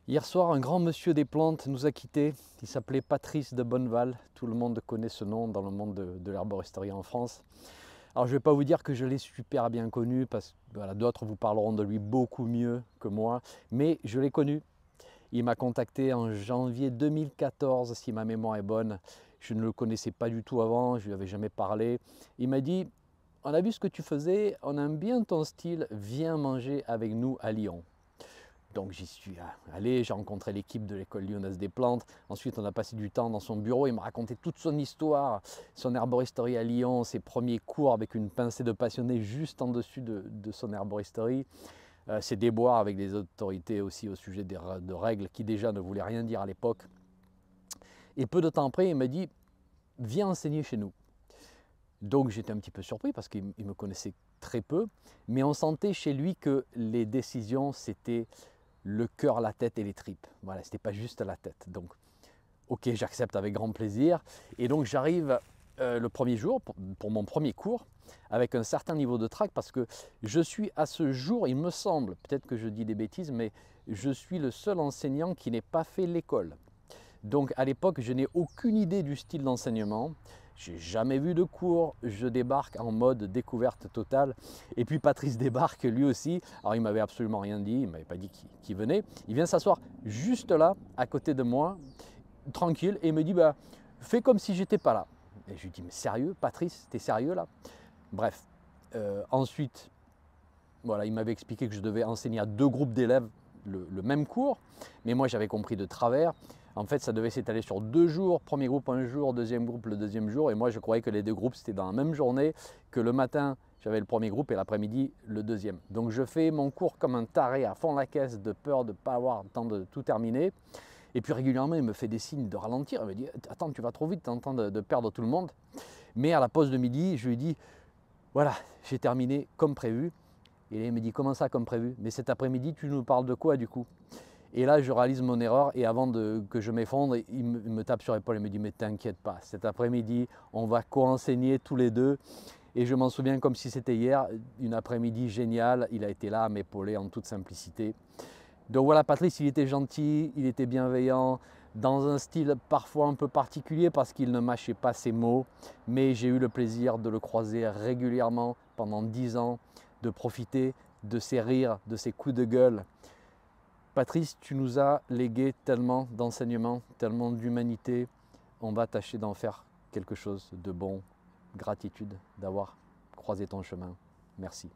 Hier soir, un grand monsieur des plantes nous a quittés. Il s'appelait Patrice de Bonneval. Tout le monde connaît ce nom dans le monde de l'herboristerie en France. Alors je ne vais pas vous dire que je l'ai super bien connu, parce que voilà, d'autres vous parleront de lui beaucoup mieux que moi, mais je l'ai connu. Il m'a contacté en janvier 2014, si ma mémoire est bonne. Je ne le connaissais pas du tout avant, je ne lui avais jamais parlé. Il m'a dit, on a vu ce que tu faisais, on aime bien ton style, viens manger avec nous à Lyon. Donc j'y suis allé, j'ai rencontré l'équipe de l'école lyonnaise des plantes. Ensuite, on a passé du temps dans son bureau. Il m'a raconté toute son histoire, son herboristerie à Lyon, ses premiers cours avec une pincée de passionné juste en dessus de son herboristerie, ses déboires avec des autorités aussi au sujet de règles qui déjà ne voulaient rien dire à l'époque. Et peu de temps après, il m'a dit, viens enseigner chez nous. Donc j'étais un petit peu surpris parce qu'il me connaissait très peu, mais on sentait chez lui que les décisions, c'était le cœur, la tête et les tripes. Voilà, c'était pas juste la tête. Donc, ok, j'accepte avec grand plaisir. Et donc, j'arrive le premier jour pour mon premier cours avec un certain niveau de trac parce que je suis à ce jour, il me semble, peut-être que je dis des bêtises, mais je suis le seul enseignant qui n'ait pas fait l'école. Donc, à l'époque, je n'ai aucune idée du style d'enseignement. J'ai jamais vu de cours, je débarque en mode découverte totale. Et puis Patrice débarque lui aussi. Alors il m'avait absolument rien dit, il m'avait pas dit qu'il venait. Il vient s'asseoir juste là, à côté de moi, tranquille, et il me dit bah, fais comme si j'étais pas là. Et je lui dis mais sérieux, Patrice, t'es sérieux là? Bref, ensuite, voilà, il m'avait expliqué que je devais enseigner à deux groupes d'élèves le même cours, mais moi j'avais compris de travers. En fait, ça devait s'étaler sur 2 jours, premier groupe un jour, deuxième groupe le deuxième jour, et moi je croyais que les deux groupes c'était dans la même journée, que le matin j'avais le premier groupe et l'après-midi le deuxième. Donc je fais mon cours comme un taré à fond la caisse de peur de ne pas avoir le temps de tout terminer. Et puis régulièrement il me fait des signes de ralentir, il me dit attends tu vas trop vite, tu es en train de perdre tout le monde. Mais à la pause de midi, je lui dis voilà, j'ai terminé comme prévu. Et il me dit comment ça comme prévu? Mais cet après-midi tu nous parles de quoi du coup? Et là, je réalise mon erreur et avant que je m'effondre, il me tape sur l'épaule et me dit « Mais t'inquiète pas, cet après-midi, on va co-enseigner tous les deux. » Et je m'en souviens comme si c'était hier, une après-midi géniale. Il a été là à m'épauler en toute simplicité. Donc voilà, Patrice, il était gentil, il était bienveillant, dans un style parfois un peu particulier parce qu'il ne mâchait pas ses mots. Mais j'ai eu le plaisir de le croiser régulièrement pendant 10 ans, de profiter de ses rires, de ses coups de gueule. Patrice, tu nous as légué tellement d'enseignements, tellement d'humanité. On va tâcher d'en faire quelque chose de bon. Gratitude d'avoir croisé ton chemin. Merci.